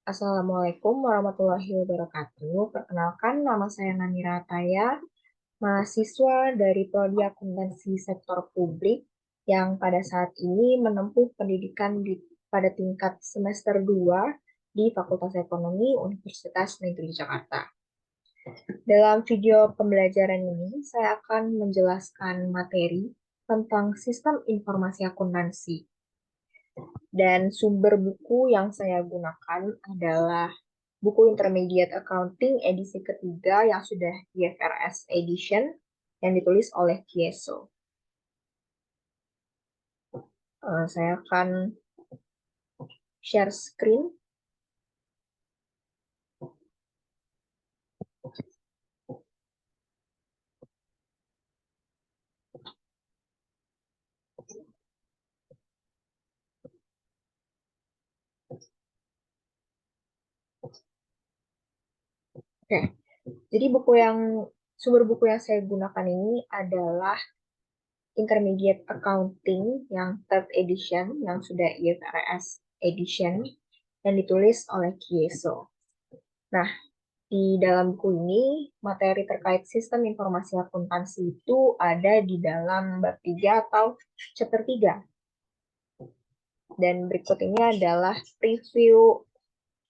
Assalamualaikum warahmatullahi wabarakatuh. Perkenalkan, nama saya Nani Rataya, mahasiswa dari Prodi Akuntansi Sektor Publik yang pada saat ini menempuh pendidikan pada tingkat semester 2 di Fakultas Ekonomi Universitas Negeri Jakarta. Dalam video pembelajaran ini, saya akan menjelaskan materi tentang sistem informasi akuntansi. Dan sumber buku yang saya gunakan adalah buku Intermediate Accounting edisi ketiga yang sudah IFRS Edition yang ditulis oleh Kieso. Saya akan share screen. Oke, jadi sumber buku yang saya gunakan ini adalah Intermediate Accounting yang third edition yang sudah IFRS Edition yang ditulis oleh Kieso. Nah, di dalam buku ini, materi terkait sistem informasi akuntansi itu ada di dalam bab 3 atau chapter 3. Dan berikut ini adalah review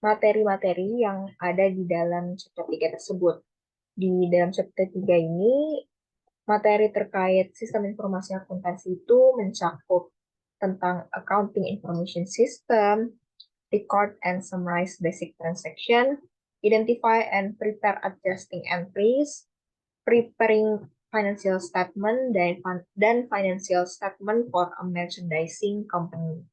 materi-materi yang ada di dalam chapter 3 tersebut. Di dalam chapter 3 ini, materi terkait sistem informasi akuntansi itu mencakup tentang Accounting Information System, Record and Summarize Basic Transaction, Identify and Prepare Adjusting Entries, Preparing Financial Statement, dan Financial Statement for a Merchandising Company.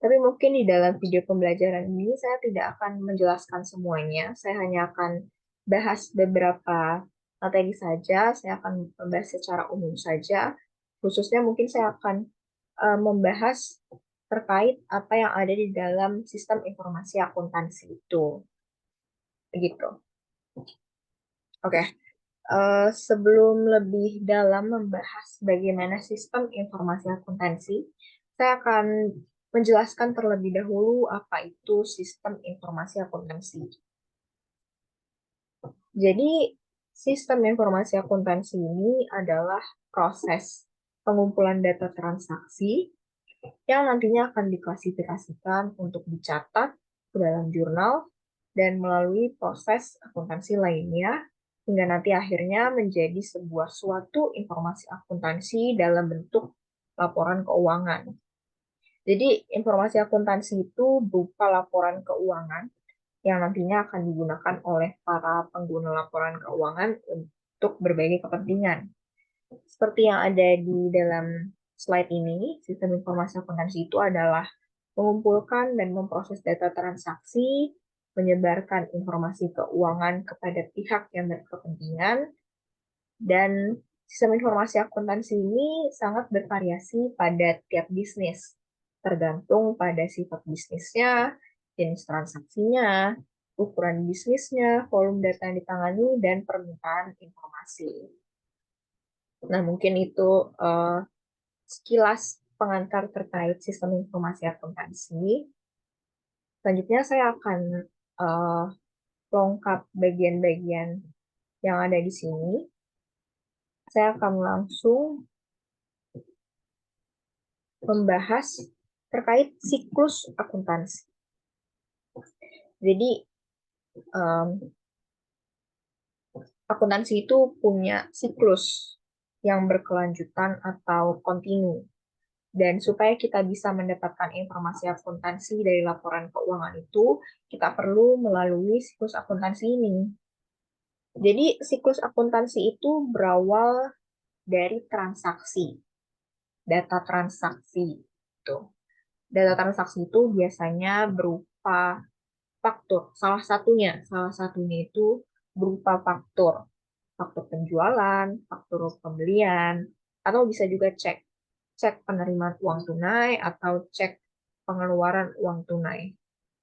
Tapi mungkin di dalam video pembelajaran ini saya tidak akan menjelaskan semuanya, saya hanya akan bahas beberapa materi saja, saya akan membahas secara umum saja, khususnya mungkin saya akan membahas terkait apa yang ada di dalam sistem informasi akuntansi itu. Begitu. Oke. Sebelum lebih dalam membahas bagaimana sistem informasi akuntansi, saya akan menjelaskan terlebih dahulu apa itu sistem informasi akuntansi. Jadi, sistem informasi akuntansi ini adalah proses pengumpulan data transaksi yang nantinya akan diklasifikasikan untuk dicatat ke dalam jurnal dan melalui proses akuntansi lainnya hingga nanti akhirnya menjadi sebuah suatu informasi akuntansi dalam bentuk laporan keuangan. Jadi informasi akuntansi itu berupa laporan keuangan yang nantinya akan digunakan oleh para pengguna laporan keuangan untuk berbagai kepentingan. Seperti yang ada di dalam slide ini, sistem informasi akuntansi itu adalah mengumpulkan dan memproses data transaksi, menyebarkan informasi keuangan kepada pihak yang berkepentingan, dan sistem informasi akuntansi ini sangat bervariasi pada tiap bisnis, tergantung pada sifat bisnisnya, jenis transaksinya, ukuran bisnisnya, volume data yang ditangani, dan permintaan informasi. Nah, mungkin itu sekilas pengantar terkait sistem informasi akuntansi. Selanjutnya saya akan lengkap bagian-bagian yang ada di sini. Saya akan langsung membahas terkait siklus akuntansi. Jadi, akuntansi itu punya siklus yang berkelanjutan atau kontinu. Dan supaya kita bisa mendapatkan informasi akuntansi dari laporan keuangan itu, kita perlu melalui siklus akuntansi ini. Jadi, siklus akuntansi itu berawal dari transaksi, data transaksi. Data transaksi itu biasanya berupa faktur. Salah satunya itu berupa faktur. Faktur penjualan, faktur pembelian, atau bisa juga cek. Cek penerimaan uang tunai atau cek pengeluaran uang tunai.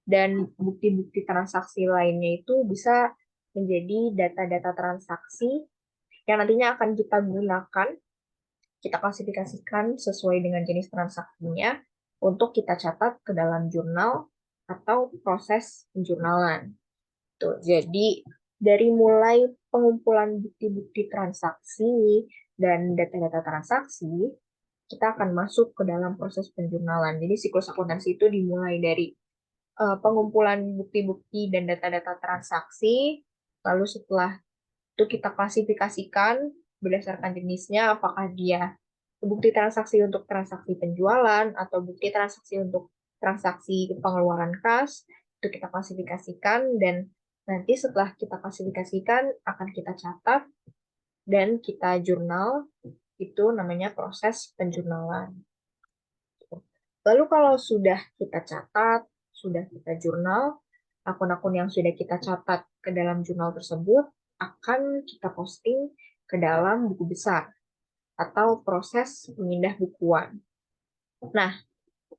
Dan bukti-bukti transaksi lainnya itu bisa menjadi data-data transaksi yang nantinya akan kita gunakan, kita klasifikasikan sesuai dengan jenis transaksinya untuk kita catat ke dalam jurnal atau proses penjurnalan. Tuh, jadi dari mulai pengumpulan bukti-bukti transaksi dan data-data transaksi, kita akan masuk ke dalam proses penjurnalan. Jadi siklus akuntansi itu dimulai dari pengumpulan bukti-bukti dan data-data transaksi, lalu setelah itu kita klasifikasikan berdasarkan jenisnya, apakah dia bukti transaksi untuk transaksi penjualan atau bukti transaksi untuk transaksi pengeluaran kas, itu kita klasifikasikan dan nanti setelah kita klasifikasikan akan kita catat dan kita jurnal, itu namanya proses penjurnalan. Lalu kalau sudah kita catat, sudah kita jurnal, akun-akun yang sudah kita catat ke dalam jurnal tersebut akan kita posting ke dalam buku besar atau proses pemindah bukuan. Nah,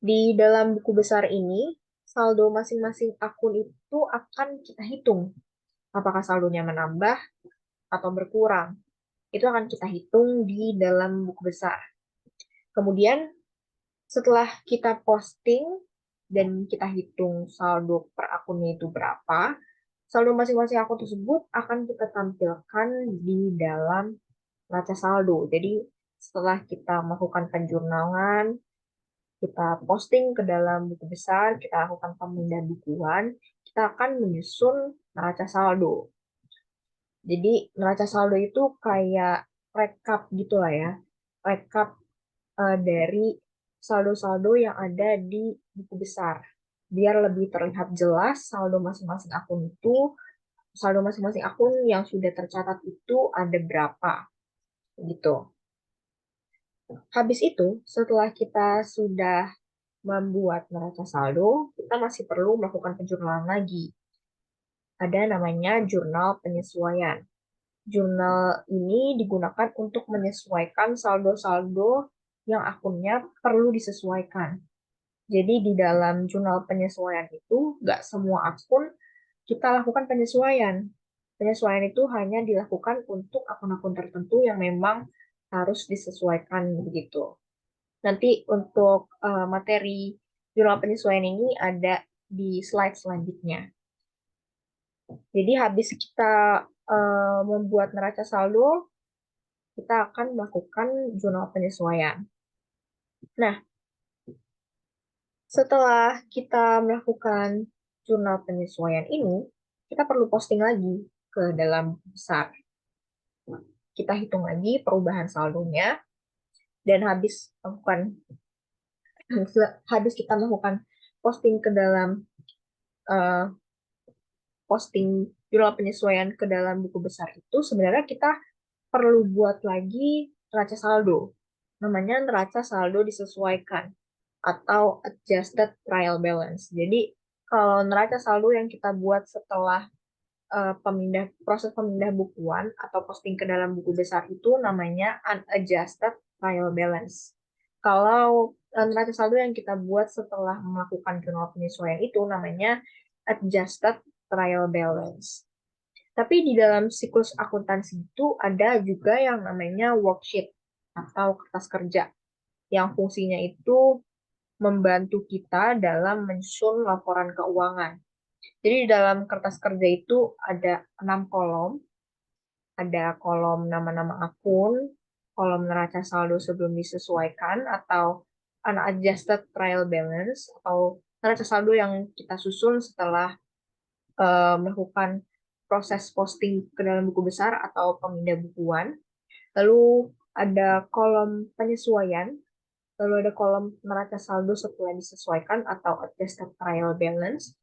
di dalam buku besar ini, saldo masing-masing akun itu akan kita hitung. Apakah saldonya menambah atau berkurang. Itu akan kita hitung di dalam buku besar. Kemudian, setelah kita posting dan kita hitung saldo per akunnya itu berapa, saldo masing-masing akun tersebut akan kita tampilkan di dalam neraca saldo. Jadi, setelah kita melakukan penjurnalan, kita posting ke dalam buku besar, kita lakukan pemindahan bukuan, kita akan menyusun neraca saldo. Jadi neraca saldo itu kayak rekap gitu lah ya, rekap dari saldo-saldo yang ada di buku besar. Biar lebih terlihat jelas saldo masing-masing akun itu, saldo masing-masing akun yang sudah tercatat itu ada berapa gitu. Habis itu, setelah kita sudah membuat neraca saldo, kita masih perlu melakukan penjurnalan lagi. Ada namanya jurnal penyesuaian. Jurnal ini digunakan untuk menyesuaikan saldo-saldo yang akunnya perlu disesuaikan. Jadi di dalam jurnal penyesuaian itu, nggak semua akun kita lakukan penyesuaian. Penyesuaian itu hanya dilakukan untuk akun-akun tertentu yang memang harus disesuaikan begitu. Nanti untuk materi jurnal penyesuaian ini ada di slide selanjutnya. Jadi habis kita membuat neraca saldo, kita akan melakukan jurnal penyesuaian. Nah, setelah kita melakukan jurnal penyesuaian ini, kita perlu posting lagi ke dalam besar. Kita hitung lagi perubahan saldonya, dan habis kita melakukan posting ke dalam uh, posting jurnal penyesuaian ke dalam buku besar itu, sebenarnya kita perlu buat lagi neraca saldo. Namanya neraca saldo disesuaikan atau adjusted trial balance. Jadi kalau neraca saldo yang kita buat setelah proses pemindah bukuan atau posting ke dalam buku besar itu namanya unadjusted trial balance. Kalau neraca saldo yang kita buat setelah melakukan jurnal penyesuaian itu namanya adjusted trial balance. Tapi di dalam siklus akuntansi itu ada juga yang namanya worksheet atau kertas kerja yang fungsinya itu membantu kita dalam menyusun laporan keuangan. Jadi di dalam kertas kerja itu ada 6 kolom. Ada kolom nama-nama akun, kolom neraca saldo sebelum disesuaikan atau unadjusted trial balance atau neraca saldo yang kita susun setelah melakukan proses posting ke dalam buku besar atau pemindah bukuan. Lalu ada kolom penyesuaian, lalu ada kolom neraca saldo setelah disesuaikan atau adjusted trial balance,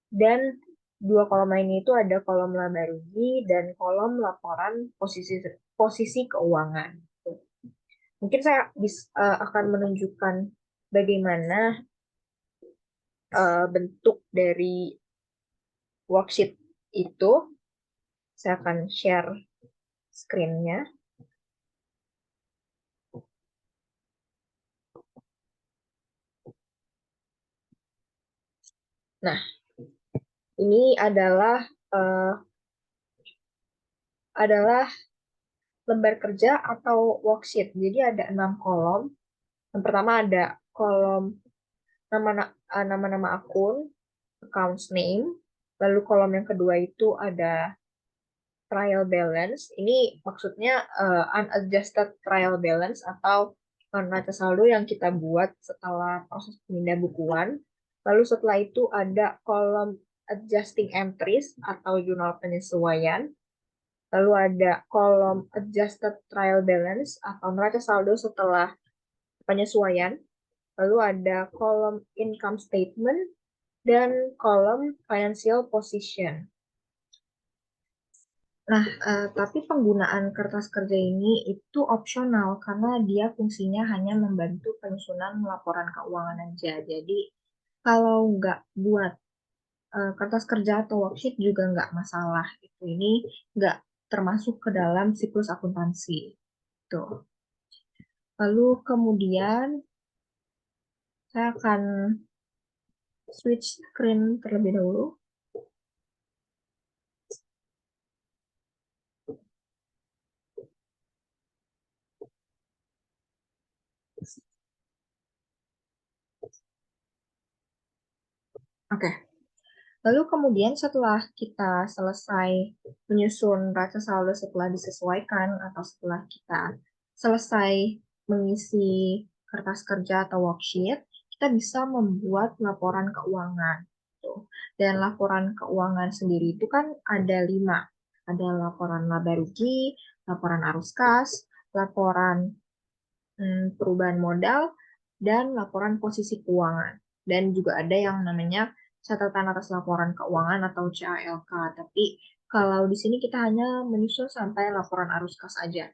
dan dua kolom lainnya itu ada kolom laba rugi dan kolom laporan posisi posisi keuangan. Mungkin saya akan menunjukkan bagaimana bentuk dari worksheet itu. Saya akan share screen-nya. Nah, ini adalah lembar kerja atau worksheet. Jadi ada 6 kolom. Yang pertama ada kolom nama-nama akun, accounts name. Lalu kolom yang kedua itu ada trial balance. Ini maksudnya unadjusted trial balance atau neraca saldo yang kita buat setelah proses pemindah bukuan. Lalu setelah itu ada kolom adjusting entries atau jurnal penyesuaian. Lalu ada kolom adjusted trial balance atau neraca saldo setelah penyesuaian. Lalu ada kolom income statement dan kolom financial position. Nah, tapi penggunaan kertas kerja ini itu opsional karena dia fungsinya hanya membantu penyusunan laporan keuangan aja. Jadi, kalau nggak buat kertas kerja atau worksheet juga nggak masalah. Ini nggak termasuk ke dalam siklus akuntansi. Tuh. Lalu kemudian saya akan switch screen terlebih dahulu. Oke. Lalu kemudian setelah kita selesai menyusun neraca saldo setelah disesuaikan atau setelah kita selesai mengisi kertas kerja atau worksheet, kita bisa membuat laporan keuangan. Dan laporan keuangan sendiri itu kan ada 5. Ada laporan laba rugi, laporan arus kas, laporan perubahan modal, dan laporan posisi keuangan. Dan juga ada yang namanya catatan atas laporan keuangan atau CALK. Tapi kalau di sini kita hanya menyusun sampai laporan arus kas aja.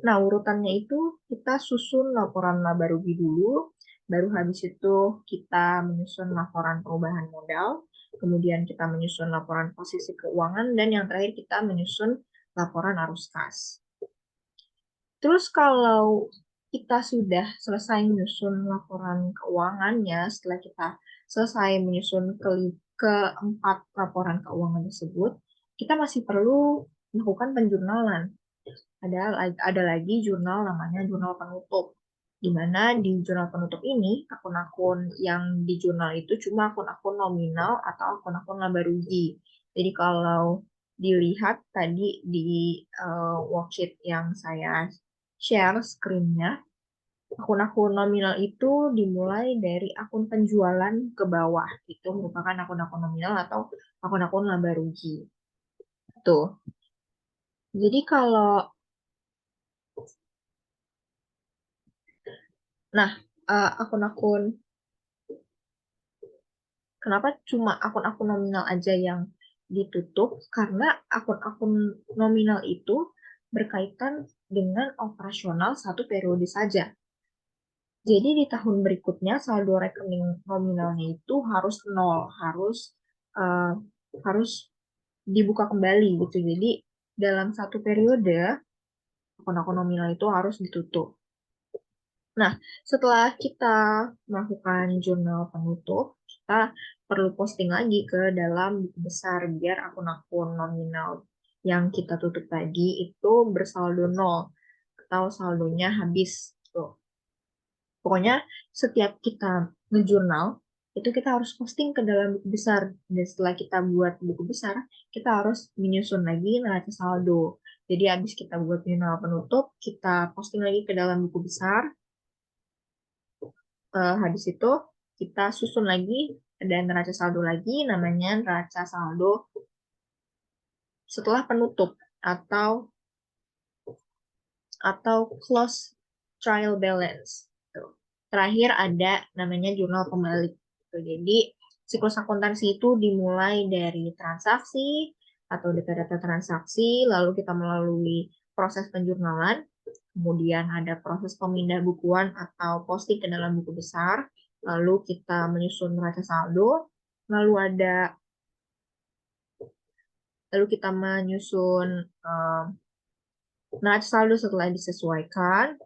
Nah, urutannya itu kita susun laporan laba rugi dulu, baru habis itu kita menyusun laporan perubahan modal, kemudian kita menyusun laporan posisi keuangan, dan yang terakhir kita menyusun laporan arus kas. Terus kalau kita sudah selesai menyusun laporan keuangannya, setelah kita selesai menyusun keempat laporan keuangan tersebut, kita masih perlu melakukan penjurnalan. Ada lagi jurnal namanya jurnal penutup, di mana di jurnal penutup ini akun-akun yang di jurnal itu cuma akun-akun nominal atau akun-akun laba rugi. Jadi kalau dilihat tadi di worksheet yang saya share screen-nya, akun-akun nominal itu dimulai dari akun penjualan ke bawah. Itu merupakan akun-akun nominal atau akun-akun laba rugi. Tuh. Jadi kalau akun-akun, kenapa cuma akun-akun nominal aja yang ditutup? Karena akun-akun nominal itu berkaitan dengan operasional satu periode saja. Jadi di tahun berikutnya saldo rekening nominalnya itu harus nol, uh, harus dibuka kembali gitu. Jadi dalam satu periode akun-akun nominal itu harus ditutup. Nah, setelah kita melakukan jurnal penutup, kita perlu posting lagi ke dalam buku besar biar akun-akun nominal yang kita tutup tadi itu bersaldo nol atau saldonya habis. Tuh. Pokoknya setiap kita ngejurnal, itu kita harus posting ke dalam buku besar. Dan setelah kita buat buku besar, kita harus menyusun lagi neraca saldo. Jadi habis kita buat jurnal penutup, kita posting lagi ke dalam buku besar. Habis itu kita susun lagi dan neraca saldo lagi, namanya neraca saldo setelah penutup atau close trial balance. Terakhir ada namanya jurnal pembalik. Jadi siklus akuntansi itu dimulai dari transaksi atau data-data transaksi, lalu kita melalui proses penjurnalan, kemudian ada proses pemindah bukuan atau posting ke dalam buku besar, lalu kita menyusun neraca saldo, lalu kita menyusun neraca saldo setelah disesuaikan,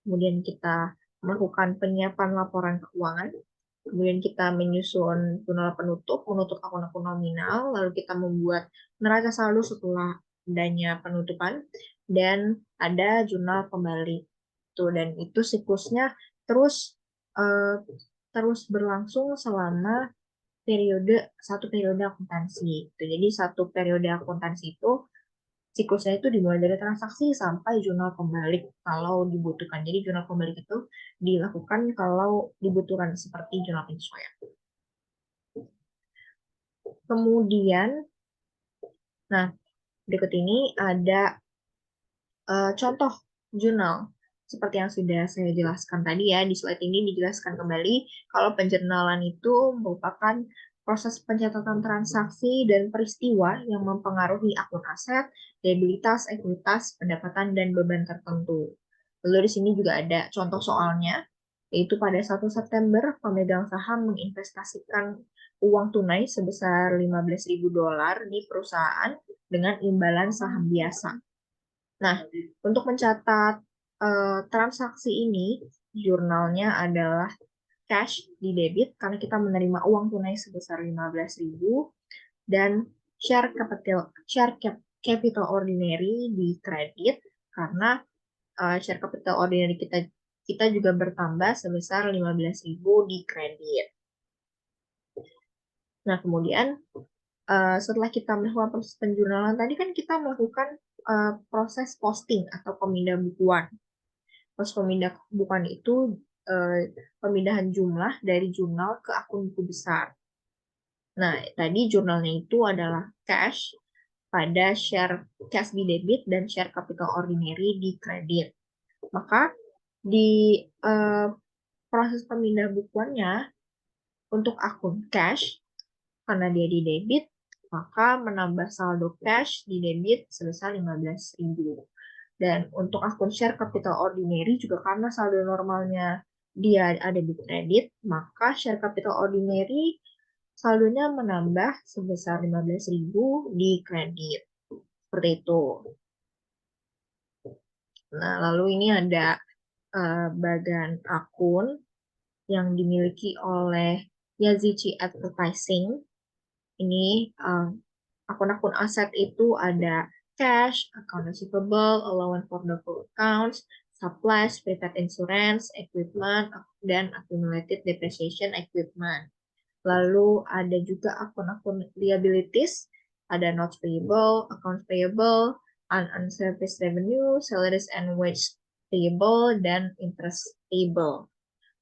kemudian kita melakukan penyiapan laporan keuangan, kemudian kita menyusun jurnal penutup, menutup akun-akun nominal, lalu kita membuat neraca saldo setelah adanya penutupan, dan ada jurnal kembali. Dan itu siklusnya terus berlangsung selama satu periode akuntansi. Jadi satu periode akuntansi itu siklusnya itu dimulai dari transaksi sampai jurnal pembalik kalau dibutuhkan. Jadi jurnal pembalik itu dilakukan kalau dibutuhkan seperti jurnal penyesuaian. Kemudian, nah berikut ini ada contoh jurnal. Seperti yang sudah saya jelaskan tadi ya, di slide ini dijelaskan kembali kalau penjurnalan itu merupakan proses pencatatan transaksi dan peristiwa yang mempengaruhi akun aset, liabilitas, ekuitas, pendapatan, dan beban tertentu. Lalu di sini juga ada contoh soalnya, yaitu pada 1 September pemegang saham menginvestasikan uang tunai sebesar $15.000 di perusahaan dengan imbalan saham biasa. Nah, untuk mencatat transaksi ini, jurnalnya adalah cash di debit karena kita menerima uang tunai sebesar 15.000 dan share capital ordinary di kredit karena share capital ordinary kita juga bertambah sebesar 15.000 di kredit. Nah, kemudian setelah kita melakukan proses penjurnalan tadi kan kita melakukan proses posting atau pemindah bukuan. Proses pemindah bukuan itu pemindahan jumlah dari jurnal ke akun buku besar. Nah, tadi jurnalnya itu adalah cash pada share cash di debit dan share capital ordinary di kredit. Maka di proses pemindah bukuannya untuk akun cash, karena dia di debit, maka menambah saldo cash di debit sebesar 15.000. Dan untuk akun share capital ordinary juga karena saldo normalnya dia ada di kredit, maka share capital ordinary saldonya menambah sebesar 15.000 di kredit. Seperti itu. Nah, lalu ini ada bagan akun yang dimiliki oleh Yazici Advertising. Ini akun-akun aset itu ada cash, account receivable, allowance for doubtful accounts, supplies, prepaid insurance, equipment, dan accumulated depreciation equipment. Lalu ada juga akun-akun liabilities, ada notes payable, accounts payable, unserviced revenue, salaries and wage payable, dan interest payable.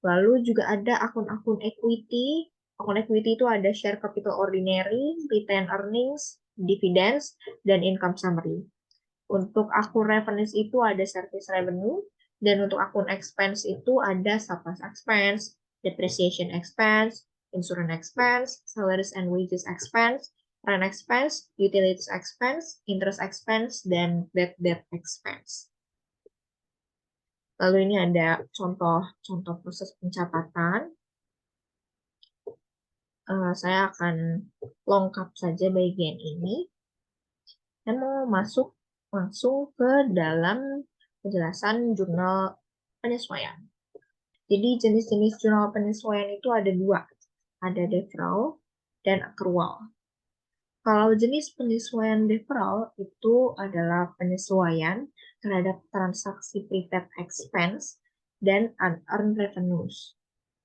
Lalu juga ada akun-akun equity. Akun equity itu ada share capital ordinary, retained earnings, dividends, dan income summary. Untuk akun revenues itu ada service revenue, dan untuk akun expense itu ada supplies expense, depreciation expense, insurance expense, salaries and wages expense, rent expense, utilities expense, interest expense, dan bad debt expense. Lalu ini ada contoh proses pencatatan. Saya akan lengkap saja bagian ini dan mau masuk langsung ke dalam penjelasan jurnal penyesuaian. Jadi jenis-jenis jurnal penyesuaian itu ada dua, ada deferral dan accrual. Kalau jenis penyesuaian deferral itu adalah penyesuaian terhadap transaksi prepaid expense dan unearned revenues.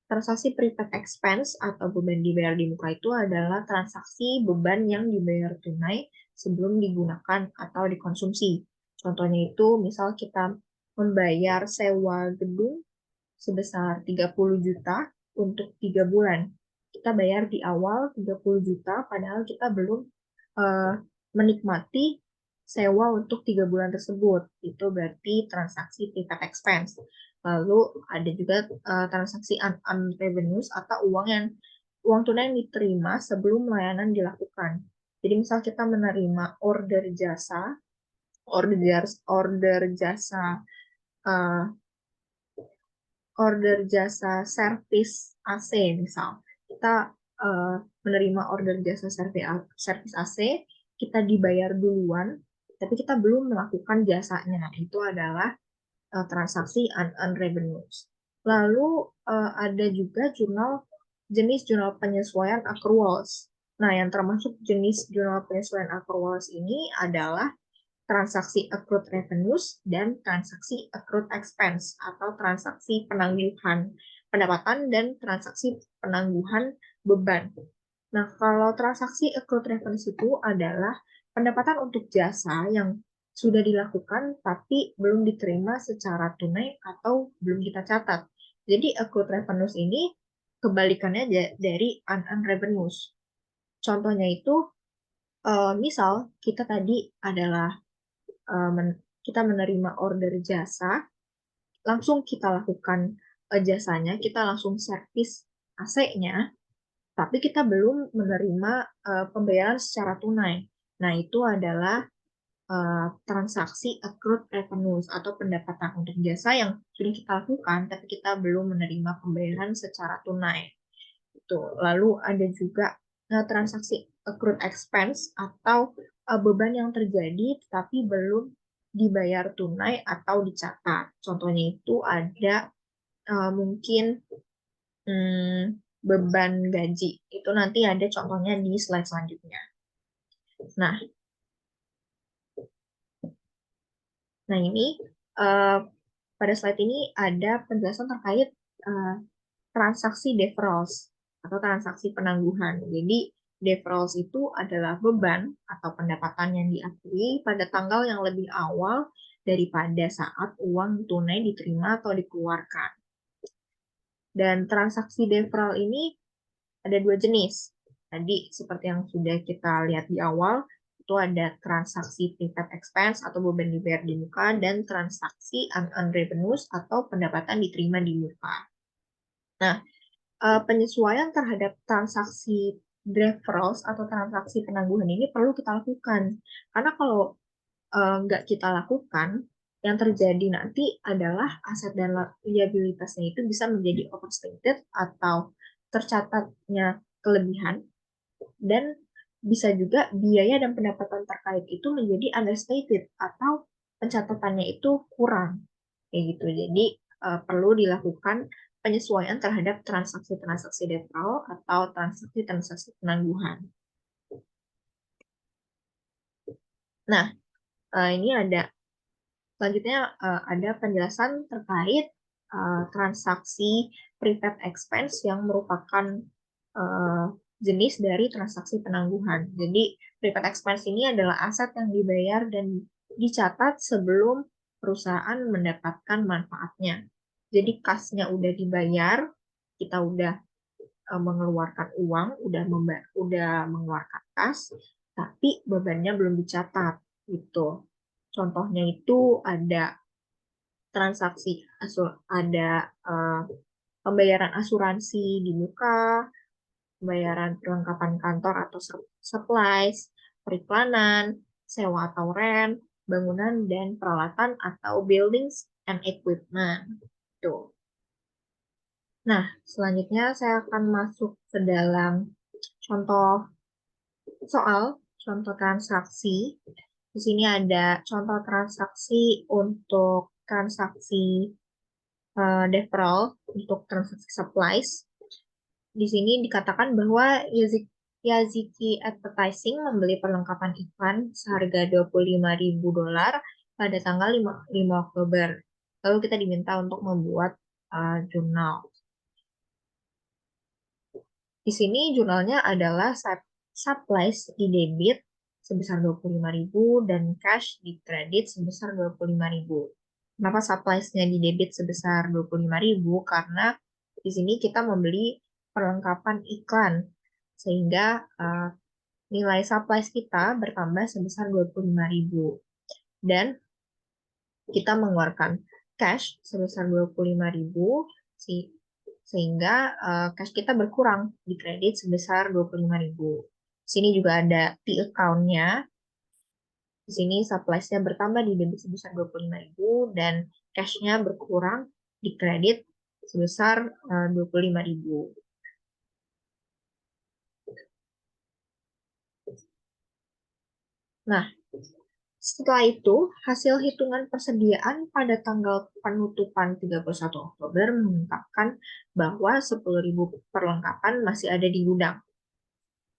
Transaksi prepaid expense atau beban dibayar di muka itu adalah transaksi beban yang dibayar tunai sebelum digunakan atau dikonsumsi. Contohnya itu, misal kita membayar sewa gedung sebesar 30 juta untuk 3 bulan. Kita bayar di awal 30 juta, padahal kita belum menikmati sewa untuk 3 bulan tersebut. Itu berarti transaksi prepaid expense. Lalu ada juga transaksi unearned revenues atau uang tunai yang diterima sebelum layanan dilakukan. Jadi misal kita menerima order jasa servis AC misal. Kita menerima order jasa servis AC, kita dibayar duluan, tapi kita belum melakukan jasanya. Itu adalah transaksi unearned revenues. Lalu ada juga jenis jurnal penyesuaian accruals. Nah, yang termasuk jenis jurnal penyesuaian accruals ini adalah transaksi accrued revenues dan transaksi accrued expense atau transaksi penangguhan pendapatan dan transaksi penangguhan beban. Nah, kalau transaksi accrued revenues itu adalah pendapatan untuk jasa yang sudah dilakukan tapi belum diterima secara tunai atau belum kita catat. Jadi accrued revenues ini kebalikannya dari unearned revenues. Contohnya itu, misal kita tadi adalah kita menerima order jasa, langsung kita lakukan jasanya, kita langsung servis AC-nya, tapi kita belum menerima pembayaran secara tunai. Nah, itu adalah transaksi accrued revenues atau pendapatan untuk jasa yang sudah kita lakukan, tapi kita belum menerima pembayaran secara tunai. Itu. Lalu ada juga transaksi accrued expense atau beban yang terjadi tetapi belum dibayar tunai atau dicatat. Contohnya itu ada mungkin beban gaji. Itu nanti ada contohnya di slide selanjutnya. Nah, ini pada slide ini ada penjelasan terkait transaksi deferrals atau transaksi penangguhan. Jadi, deferrals itu adalah beban atau pendapatan yang diakui pada tanggal yang lebih awal daripada saat uang tunai diterima atau dikeluarkan. Dan transaksi deferral ini ada dua jenis. Tadi seperti yang sudah kita lihat di awal, itu ada transaksi prepaid expense atau beban dibayar di muka dan transaksi unearned revenues atau pendapatan diterima di muka. Nah, penyesuaian terhadap transaksi deferrals atau transaksi penangguhan ini perlu kita lakukan. Karena kalau nggak kita lakukan, yang terjadi nanti adalah aset dan liabilitasnya itu bisa menjadi overstated atau tercatatnya kelebihan, dan bisa juga biaya dan pendapatan terkait itu menjadi understated atau pencatatannya itu kurang. Kayak gitu. Jadi perlu dilakukan penyesuaian terhadap transaksi-transaksi deferral atau transaksi-transaksi penangguhan. Nah, ini ada selanjutnya ada penjelasan terkait transaksi prepaid expense yang merupakan jenis dari transaksi penangguhan. Jadi, prepaid expense ini adalah aset yang dibayar dan dicatat sebelum perusahaan mendapatkan manfaatnya. Jadi, kas-nya udah dibayar, kita udah mengeluarkan uang, udah mengeluarkan kas, tapi bebannya belum dicatat gitu. Contohnya itu ada transaksi ada pembayaran asuransi di muka, pembayaran perlengkapan kantor atau supplies, periklanan, sewa atau rent, bangunan dan peralatan atau buildings and equipment. Tuh. Nah, selanjutnya saya akan masuk ke dalam contoh soal, contoh transaksi. Di sini ada contoh transaksi untuk transaksi deferral untuk transaksi supplies. Di sini dikatakan bahwa Yaziki Advertising membeli perlengkapan iklan seharga $25.000 pada tanggal 5 Oktober. Lalu kita diminta untuk membuat jurnal. Di sini jurnalnya adalah supplies di debit sebesar 25.000 dan cash di kredit sebesar 25.000. Kenapa supplies-nya di debit sebesar 25.000? Karena di sini kita membeli perlengkapan iklan sehingga nilai supplies kita bertambah sebesar 25.000 dan kita mengeluarkan cash sebesar 25.000 sehingga cash kita berkurang di kredit sebesar 25.000. Sini juga ada P-account-nya. Di sini supplies-nya bertambah di debit sebesar 25.000 dan cash-nya berkurang di kredit sebesar 25.000. Nah, setelah itu, hasil hitungan persediaan pada tanggal penutupan 31 Oktober mengungkapkan bahwa 10.000 perlengkapan masih ada di gudang.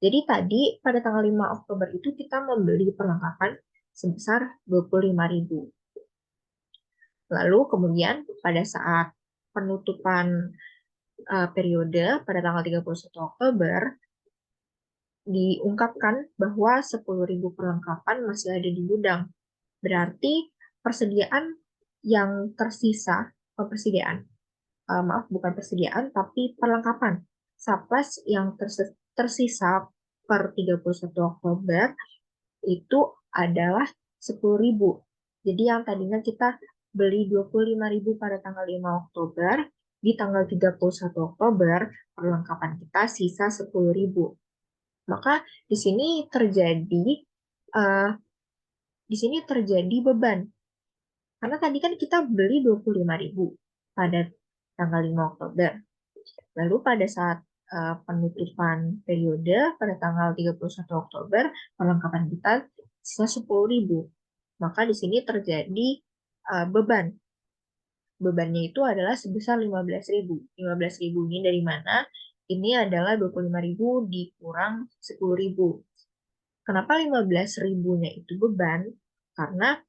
Jadi tadi pada tanggal 5 Oktober itu kita membeli perlengkapan sebesar 25.000. Lalu kemudian pada saat penutupan periode pada tanggal 31 Oktober, diungkapkan bahwa 10.000 perlengkapan masih ada di gudang. Berarti persediaan yang tersisa, persediaan, maaf bukan persediaan, tapi perlengkapan supplies yang tersisa per 31 Oktober itu adalah 10.000. Jadi yang tadinya kita beli 25.000 pada tanggal 5 Oktober, di tanggal 31 Oktober perlengkapan kita sisa 10.000. Maka di sini terjadi uh, beban. Karena tadi kan kita beli 25.000 pada tanggal 5 Oktober. Lalu pada saat penutupan periode pada tanggal 31 Oktober, perlengkapan kita sisa 10.000. Maka di sini terjadi beban. Bebannya itu adalah sebesar 15.000. 15.000 ini dari mana? Ini adalah 25.000 dikurang 10.000. Kenapa 15.000-nya itu beban? Karena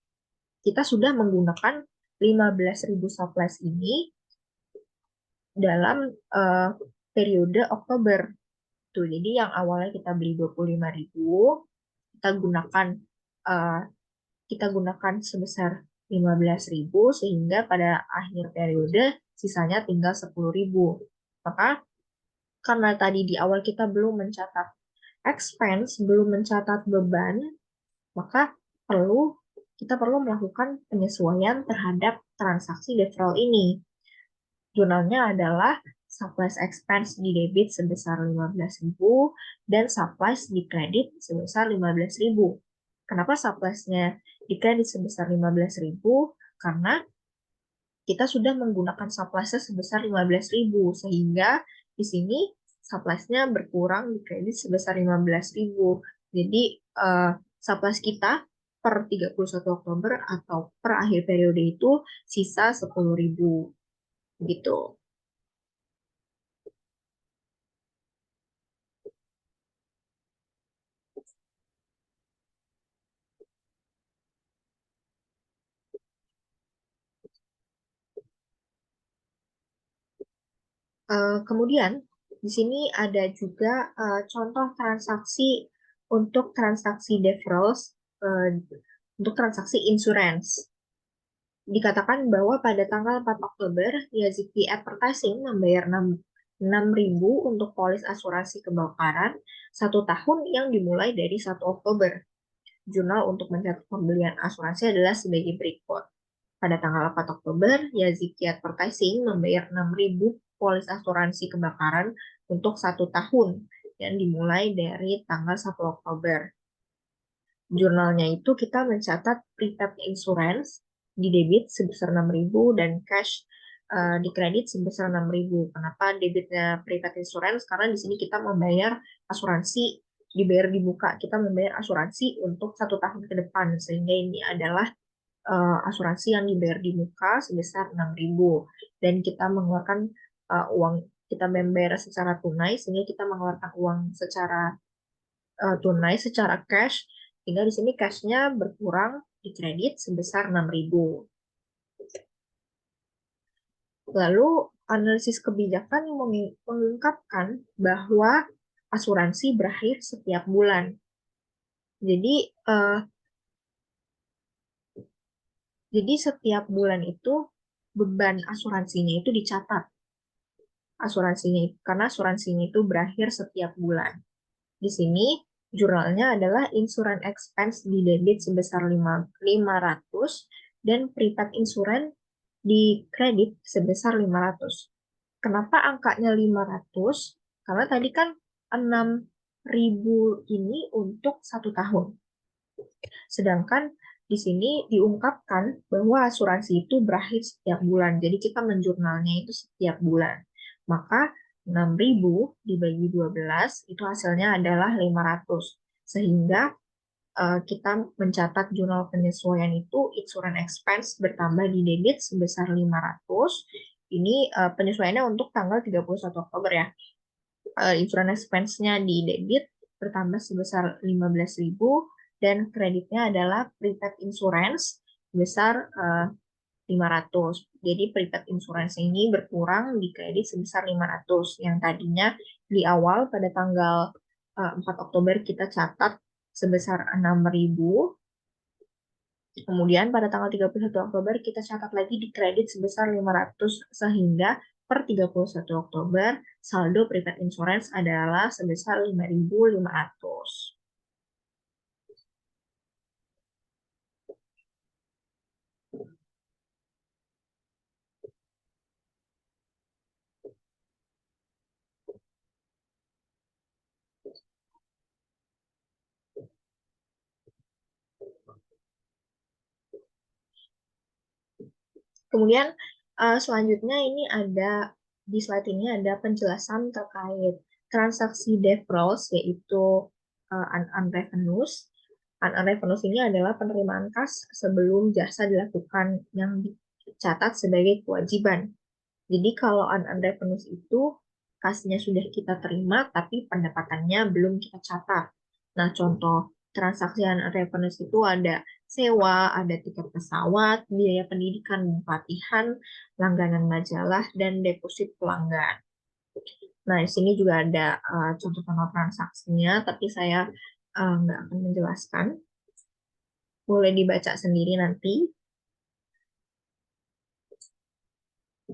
kita sudah menggunakan 15.000 supplies ini dalam periode Oktober. Tuh, jadi yang awalnya kita beli 25.000, kita gunakan uh, kita gunakan sebesar 15.000 sehingga pada akhir periode sisanya tinggal 10.000. Maka karena tadi di awal kita belum mencatat expense, belum mencatat beban, maka kita perlu melakukan penyesuaian terhadap transaksi deferral ini. Jurnalnya adalah supplies expense di debit sebesar 15.000 dan supplies di kredit sebesar 15.000. Kenapa supplies-nya di kredit sebesar 15.000? Karena kita sudah menggunakan supplies-nya sebesar 15.000 sehingga di sini supplies-nya berkurang di kredit sebesar 15.000. Jadi supplies kita per 31 Oktober atau per akhir periode itu sisa 10.000 gitu. Kemudian di sini ada juga contoh transaksi untuk transaksi deferrals untuk transaksi insurance. Dikatakan bahwa pada tanggal 4 Oktober, Yaziki Advertising membayar 6.000 untuk polis asuransi kebakaran 1 tahun yang dimulai dari 1 Oktober. Jurnal untuk mencatat pembelian asuransi adalah sebagai berikut. Pada tanggal 4 Oktober, Yaziki Advertising membayar 6.000 polis asuransi kebakaran untuk 1 tahun yang dimulai dari tanggal 1 Oktober. Jurnalnya itu kita mencatat prepaid insurance di debit sebesar 6.000 dan cash di kredit sebesar 6.000. Kenapa debitnya prepaid insurance? Karena di sini kita membayar asuransi dibayar di muka. Kita membayar asuransi untuk 1 tahun ke depan sehingga ini adalah asuransi yang dibayar di muka sebesar 6.000 dan kita mengeluarkan uang kita membayar secara tunai sehingga kita mengeluarkan uang secara tunai secara cash sehingga di sini cashnya berkurang di kredit sebesar 6.000. Lalu analisis kebijakan mengungkapkan bahwa asuransi berakhir setiap bulan. Jadi setiap bulan itu beban asuransinya itu dicatat. Karena asuransinya itu berakhir setiap bulan. Di sini jurnalnya adalah insurance expense di debit sebesar 500 dan prepaid insurance di kredit sebesar 500. Kenapa angkanya 500? Karena tadi kan 6.000 ini untuk 1 tahun. Sedangkan di sini diungkapkan bahwa asuransi itu berakhir setiap bulan. Jadi kita menjurnalnya itu setiap bulan. Maka 6.000 dibagi 12 itu hasilnya adalah 500. Sehingga kita mencatat jurnal penyesuaian itu insurance expense bertambah di debit sebesar 500. Ini penyesuaiannya untuk tanggal 31 Oktober ya. Insurance expense-nya di debit bertambah sebesar 15.000 dan kreditnya adalah prepaid insurance sebesar 500. Jadi prepaid insurance ini berkurang di kredit sebesar 500 yang tadinya di awal pada tanggal 4 Oktober kita catat sebesar 6.000. Kemudian pada tanggal 31 Oktober kita catat lagi di kredit sebesar 500 sehingga per 31 Oktober saldo prepaid insurance adalah sebesar 5.500. Kemudian selanjutnya ini ada di slide ini ada penjelasan terkait transaksi defrauds yaitu unearned revenues. Unearned revenues ini adalah penerimaan kas sebelum jasa dilakukan yang dicatat sebagai kewajiban. Jadi kalau unearned revenues itu kasnya sudah kita terima tapi pendapatannya belum kita catat. Nah, contoh transaksi unearned revenues itu ada sewa, ada tiket pesawat, biaya pendidikan dan pelatihan, langganan majalah, dan deposit pelanggan. Nah, di sini juga ada contoh-contoh transaksinya, tapi saya nggak akan menjelaskan. Boleh dibaca sendiri nanti.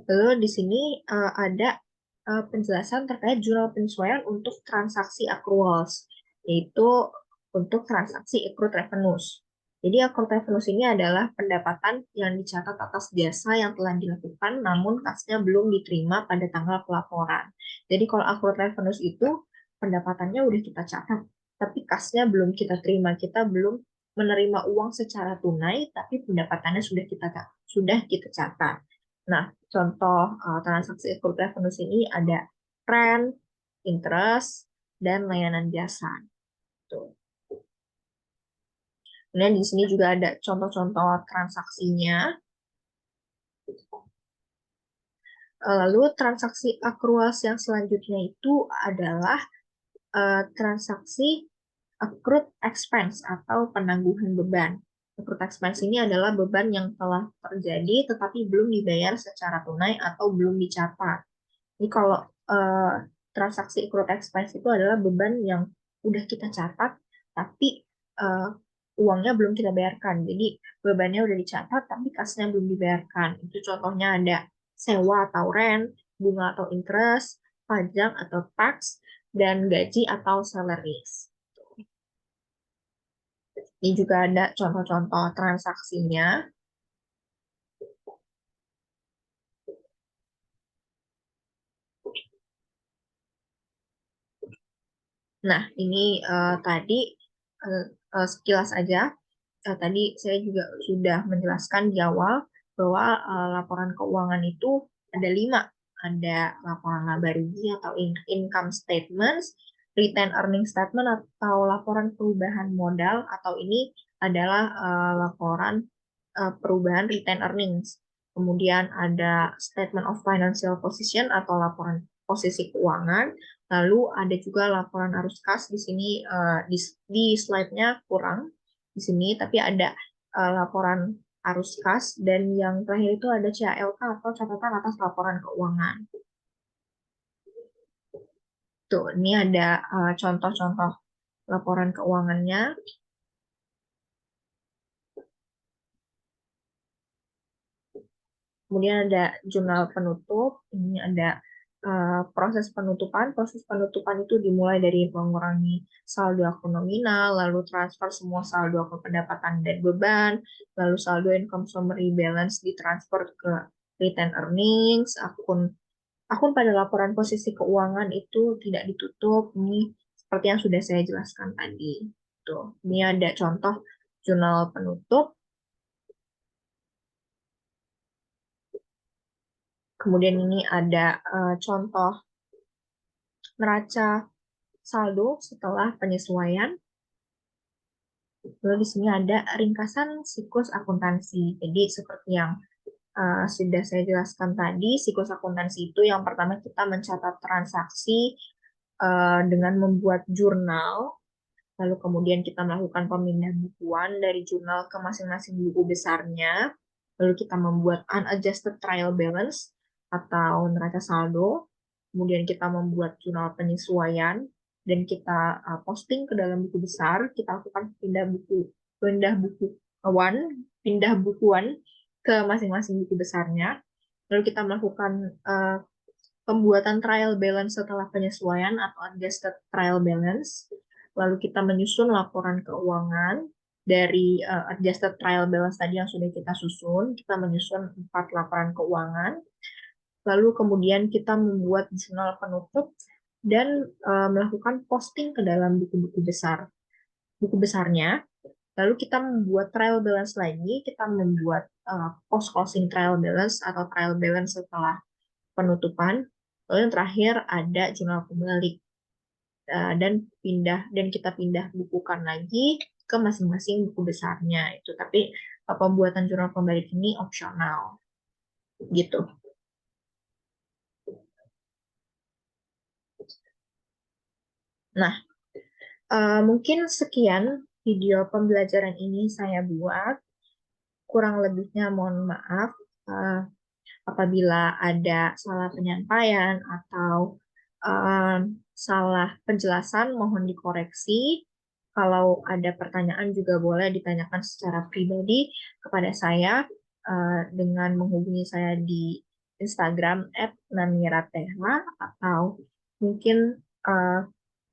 Lalu di sini ada penjelasan terkait jurnal penyesuaian untuk transaksi accruals, yaitu untuk transaksi accrued revenues. Jadi accrued revenues ini adalah pendapatan yang dicatat atas jasa yang telah dilakukan namun kasnya belum diterima pada tanggal pelaporan. Jadi kalau accrued revenues itu pendapatannya udah kita catat, tapi kasnya belum kita terima, kita belum menerima uang secara tunai, tapi pendapatannya sudah kita catat. Nah, contoh transaksi accrued revenues ini ada rent, interest, dan layanan jasa. Tuh. Kemudian di sini juga ada contoh-contoh transaksinya. Lalu transaksi accruals yang selanjutnya itu adalah transaksi accrued expense atau penangguhan beban. Accrued expense ini adalah beban yang telah terjadi tetapi belum dibayar secara tunai atau belum dicatat. Jadi kalau uh, transaksi accrued expense itu adalah beban yang udah kita catat, tapi uh, uangnya belum kita bayarkan. Jadi bebannya udah dicatat, tapi kasnya belum dibayarkan. Itu contohnya ada sewa atau rent, bunga atau interest, pajak atau tax, dan gaji atau salaries. Ini juga ada contoh-contoh transaksinya. Nah, ini tadi uh, sekilas aja. Tadi saya juga sudah menjelaskan di awal bahwa laporan keuangan itu ada 5. Ada laporan laba rugi atau income statements, retained earning statement atau laporan perubahan modal, atau ini adalah laporan perubahan retained earnings. Kemudian ada statement of financial position atau laporan posisi keuangan. Lalu ada juga laporan arus kas. Di sini di slide-nya kurang di sini, tapi ada laporan arus kas, dan yang terakhir itu ada CALK atau catatan atas laporan keuangan. Tuh, ini ada contoh-contoh laporan keuangannya. Kemudian ada jurnal penutup, ini ada proses penutupan. Proses penutupan itu dimulai dari mengurangi saldo akun nominal, lalu transfer semua saldo akun pendapatan dan beban, lalu saldo income summary balance ditransfer ke retained earnings, akun akun pada laporan posisi keuangan itu tidak ditutup. Ini seperti yang sudah saya jelaskan tadi. Tuh, ini ada contoh jurnal penutup. Kemudian ini ada contoh neraca saldo setelah penyesuaian. Lalu di sini ada ringkasan siklus akuntansi. Jadi seperti yang sudah saya jelaskan tadi, siklus akuntansi itu yang pertama kita mencatat transaksi dengan membuat jurnal, lalu kemudian kita melakukan pemindahan bukuan dari jurnal ke masing-masing buku besarnya, lalu kita membuat unadjusted trial balance atau neraca saldo, kemudian kita membuat jurnal penyesuaian, dan kita posting ke dalam buku besar, kita lakukan pindah bukuan, pindah bukuan ke masing-masing buku besarnya. Lalu kita melakukan pembuatan trial balance setelah penyesuaian atau adjusted trial balance. Lalu kita menyusun laporan keuangan dari adjusted trial balance tadi yang sudah kita susun. Kita menyusun 4 laporan keuangan. Lalu kemudian kita membuat jurnal penutup dan melakukan posting ke dalam buku besarnya. Lalu kita membuat trial balance lagi, kita membuat post closing trial balance atau trial balance setelah penutupan. Lalu yang terakhir ada jurnal pembalik. Dan kita pindah bukukan lagi ke masing-masing buku besarnya itu. Tapi pembuatan jurnal pembalik ini opsional gitu. Nah, mungkin sekian video pembelajaran ini saya buat. Kurang lebihnya mohon maaf apabila ada salah penyampaian atau salah penjelasan, mohon dikoreksi. Kalau ada pertanyaan juga boleh ditanyakan secara pribadi kepada saya dengan menghubungi saya di Instagram @namiratehla, atau mungkin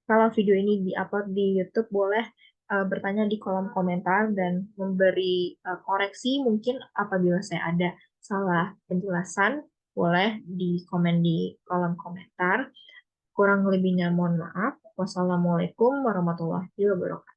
kalau video ini diupload di YouTube boleh bertanya di kolom komentar dan memberi koreksi mungkin apabila saya ada salah penjelasan, boleh di komen di kolom komentar. Kurang lebihnya mohon maaf. Wassalamualaikum warahmatullahi wabarakatuh.